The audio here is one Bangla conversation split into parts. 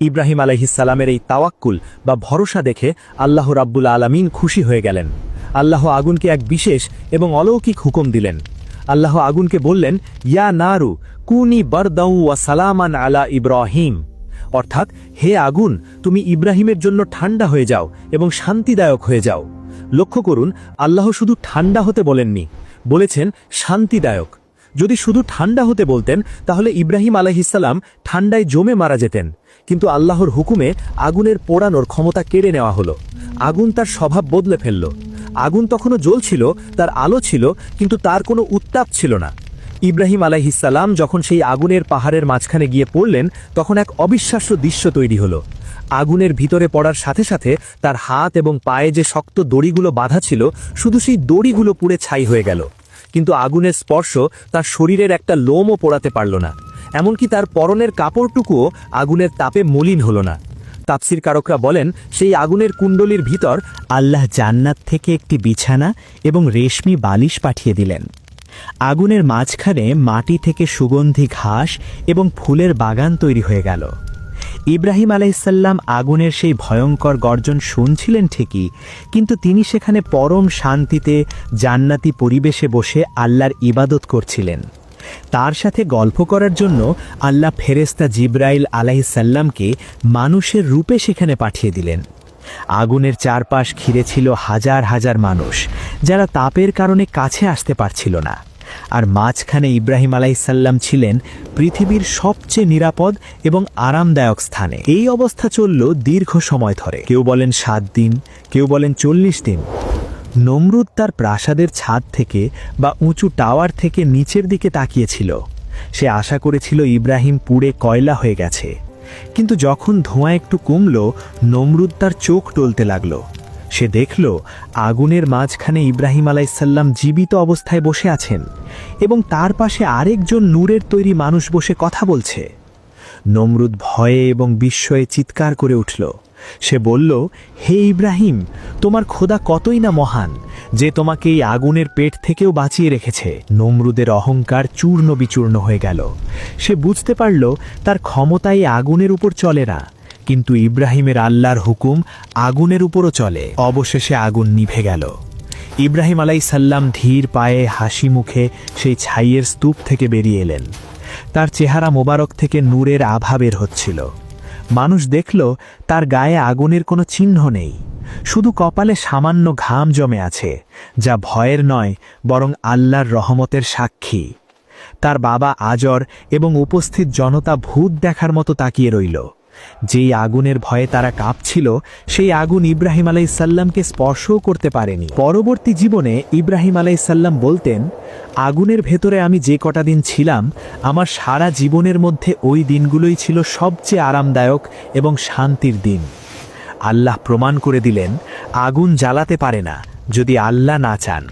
ইব্রাহিম আলাইহিসসালামের এই তাওয়াক্কুল বা ভরসা দেখে আল্লাহ রাব্বুল আলামিন খুশি হয়ে গেলেন। আল্লাহ আগুনকে এক বিশেষ এবং অলৌকিক হুকুম দিলেন। আল্লাহ আগুনকে বললেন, ইয়া নারু কুনি বারদাউ ওয়া সালামান আলা ইব্রাহিম, অর্থাৎ হে আগুন, তুমি ইব্রাহিমের জন্য ঠান্ডা হয়ে যাও এবং শান্তিদায়ক হয়ে যাও। লক্ষ্য করুন, আল্লাহ শুধু ঠান্ডা হতে বলেননি, বলেছেন শান্তিদায়ক। যদি শুধু ঠান্ডা হতে বলতেন তাহলে ইব্রাহিম আলাইহিসসালাম ঠান্ডায় জমে মারা যেতেন, কিন্তু আল্লাহর হুকুমে আগুনের পোড়ানোর ক্ষমতা কেড়ে নেওয়া হলো। আগুন তার স্বভাব বদলে ফেলল। আগুন তখনও জ্বলছিল, তার আলো ছিল, কিন্তু তার কোনো উত্তাপ ছিল না। ইব্রাহিম আলাইহিসসালাম যখন সেই আগুনের পাহাড়ের মাঝখানে গিয়ে পড়লেন, তখন এক অবিশ্বাস্য দৃশ্য তৈরি হলো। আগুনের ভিতরে পড়ার সাথে সাথে তার হাত এবং পায়ে যে শক্ত দড়িগুলো বাঁধা ছিল, শুধু সেই দড়িগুলো পুড়ে ছাই হয়ে গেল। কিন্তু আগুনের স্পর্শ তার শরীরের একটা লোমও পোড়াতে পারল না, এমনকি তার পরনের কাপড়টুকুও আগুনের তাপে মলিন হল না। তাফসীরকারকরা বলেন, সেই আগুনের কুণ্ডলীর ভিতর আল্লাহ জান্নাত থেকে একটি বিছানা এবং রেশমি বালিশ পাঠিয়ে দিলেন। আগুনের মাঝখানে মাটি থেকে সুগন্ধি ঘাস এবং ফুলের বাগান তৈরি হয়ে গেল। ইব্রাহিম আলাইহিসসালাম আগুনের সেই ভয়ঙ্কর গর্জন শুনছিলেন ঠিকই, কিন্তু তিনি সেখানে পরম শান্তিতে জান্নাতি পরিবেশে বসে আল্লাহর ইবাদত করছিলেন। তার সাথে গল্প করার জন্য আল্লাহ ফেরেশতা জিবরাইল আলাইহিসসালামকে মানুষের রূপে সেখানে পাঠিয়ে দিলেন। আগুনের চারপাশ ঘিরে ছিল হাজার হাজার মানুষ, যারা তাপের কারণে কাছে আসতে পারছিল না। আর মাঝখানে ইব্রাহিম আলাইহিসসালাম ছিলেন পৃথিবীর সবচেয়ে নিরাপদ এবং আরামদায়ক স্থানে। এই অবস্থা চলল দীর্ঘ সময় ধরে। কেউ বলেন 7 দিন, কেউ বলেন 40 দিন। নমরুদ তার প্রাসাদের ছাদ থেকে বা উঁচু টাওয়ার থেকে নিচের দিকে তাকিয়েছিল। সে আশা করেছিল ইব্রাহিম পুড়ে কয়লা হয়ে গেছে। কিন্তু যখন ধোঁয়া একটু কমল, নমরুদ তার চোখ টলতে লাগল। সে দেখল আগুনের মাঝখানে ইব্রাহিম আলাইহিসসালাম জীবিত অবস্থায় বসে আছেন এবং তার পাশে আরেকজন নূরের তৈরি মানুষ বসে কথা বলছে। নমরুদ ভয়ে এবং বিস্ময়ে চিৎকার করে উঠল। সে বলল, হে ইব্রাহিম, তোমার খোদা কতই না মহান, যে তোমাকে এই আগুনের পেট থেকেও বাঁচিয়ে রেখেছে। নমরুদের অহংকার চূর্ণ বিচূর্ণ হয়ে গেল। সে বুঝতে পারল তার ক্ষমতা এই আগুনের উপর চলে না, কিন্তু ইব্রাহিমের আল্লাহর হুকুম আগুনের উপরও চলে। অবশেষে আগুন নিভে গেল। ইব্রাহিম আলাইহিসসালাম ধীর পায়ে হাসি মুখে সেই ছাইয়ের স্তূপ থেকে বেরিয়ে এলেন। তার চেহারা মোবারক থেকে নূরের আভা বের হচ্ছিল। মানুষ দেখল তার গায়ে আগুনের কোনো চিহ্ন নেই, শুধু কপালে সামান্য ঘাম জমে আছে, যা ভয়ের নয় বরং আল্লাহর রহমতের সাক্ষী। তার বাবা আজর এবং উপস্থিত জনতা ভূত দেখার মতো তাকিয়ে রইল। যেই আগুনের ভয়ে তারা কাঁপছিল, সেই আগুন ইব্রাহিম আলাইহিসসালামকে স্পর্শও করতে পারেনি। পরবর্তী জীবনে ইব্রাহিম আলাইহিসসালাম বলতেন, আগুনের ভেতরে আমি যে কটা দিন ছিলাম, আমার সারা জীবনের মধ্যে ওই দিনগুলোই ছিল সবচেয়ে আরামদায়ক এবং শান্তির দিন। আল্লাহ প্রমাণ করে দিলেন, আগুন জ্বালাতে পারে না যদি আল্লাহ না চান,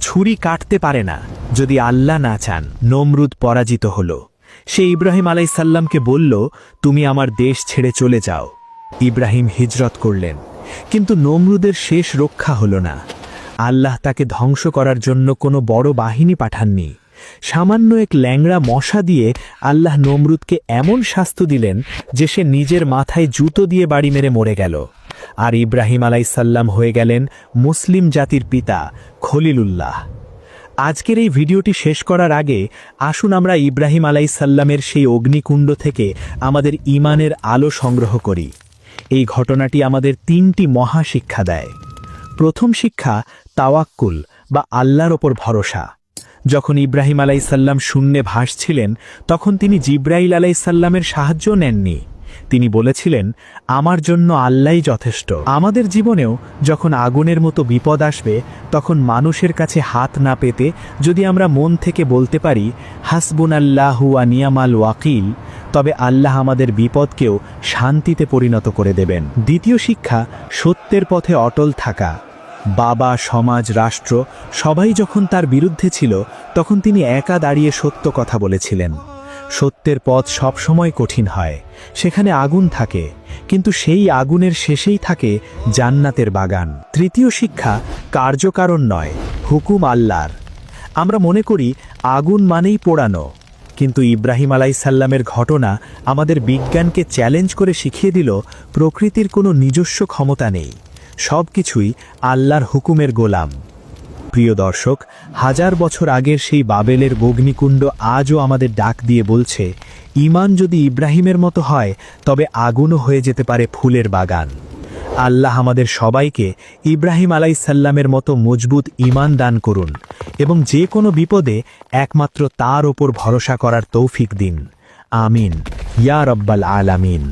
ছুরি কাটতে পারে না যদি আল্লাহ না চান। নমরুদ পরাজিত হল। সে ইব্রাহিম আলাইহিসসালামকে বলল, তুমি আমার দেশ ছেড়ে চলে যাও। ইব্রাহিম হিজরত করলেন, কিন্তু নমরুদের শেষ রক্ষা হল না। আল্লাহ তাকে ধ্বংস করার জন্য কোনো বড় বাহিনী পাঠাননি। সামান্য এক ল্যাংড়া মশা দিয়ে আল্লাহ নমরুদকে এমন শাস্তি দিলেন যে সে নিজের মাথায় জুতো দিয়ে বাড়ি মেরে মরে গেল। আর ইব্রাহিম আলাইহিসসালাম হয়ে গেলেন মুসলিম জাতির পিতা, খলিলুল্লাহ। আজকের এই ভিডিওটি শেষ করার আগে আসুন আমরা ইব্রাহিম আলাইহিসসালামের সেই অগ্নিকুণ্ড থেকে আমাদের ঈমানের আলো সংগ্রহ করি। এই ঘটনাটি আমাদের 3টি মহা শিক্ষা দেয়। প্রথম শিক্ষা, তাওয়াক্কুল বা আল্লাহর ওপর ভরসা। যখন ইব্রাহিম আলাইহিসসালাম শূন্যে ভাসছিলেন, তখন তিনি জিবরাইল আলাইহিসসালামের সাহায্য নেননি। তিনি বলেছিলেন, আমার জন্য আল্লাহই যথেষ্ট। আমাদের জীবনেও যখন আগুনের মতো বিপদ আসবে, তখন মানুষের কাছে হাত না পেতে যদি আমরা মন থেকে বলতে পারি, হাসবুনাল্লাহু ওয়া নিয়ামাল ওয়াকিল, তবে আল্লাহ আমাদের বিপদকেও শান্তিতে পরিণত করে দেবেন। দ্বিতীয় শিক্ষা, সত্যের পথে অটল থাকা। বাবা, সমাজ, রাষ্ট্র সবাই যখন তার বিরুদ্ধে ছিল, তখন তিনি একা দাঁড়িয়ে সত্য কথা বলেছিলেন। সত্যের পথ সবসময় কঠিন হয়, সেখানে আগুন থাকে, কিন্তু সেই আগুনের শেষেই থাকে জান্নাতের বাগান। তৃতীয় শিক্ষা, কার্যকারণ নয়, হুকুম আল্লাহর। আমরা মনে করি আগুন মানেই পোড়ানো, কিন্তু ইব্রাহিম আলাইসাল্লামের ঘটনা আমাদের বিজ্ঞানকে চ্যালেঞ্জ করে শিখিয়ে দিল প্রকৃতির কোনো নিজস্ব ক্ষমতা নেই, সব কিছুই আল্লাহর হুকুমের গোলাম। প্রিয় দর্শক, হাজার বছর আগের সেই বাবেলের অগ্নিকুণ্ড আজও আমাদের ডাক দিয়ে বলছে, ঈমান যদি ইব্রাহিমের মতো হয় তবে আগুনও হয়ে যেতে পারে ফুলের বাগান। আল্লাহ আমাদের সবাইকে ইব্রাহিম আলাইসাল্লামের মতো মজবুত ঈমান দান করুন এবং যে কোনো বিপদে একমাত্র তার ওপর ভরসা করার তৌফিক দিন। আমিন ইয়া রব্বাল আলামিন।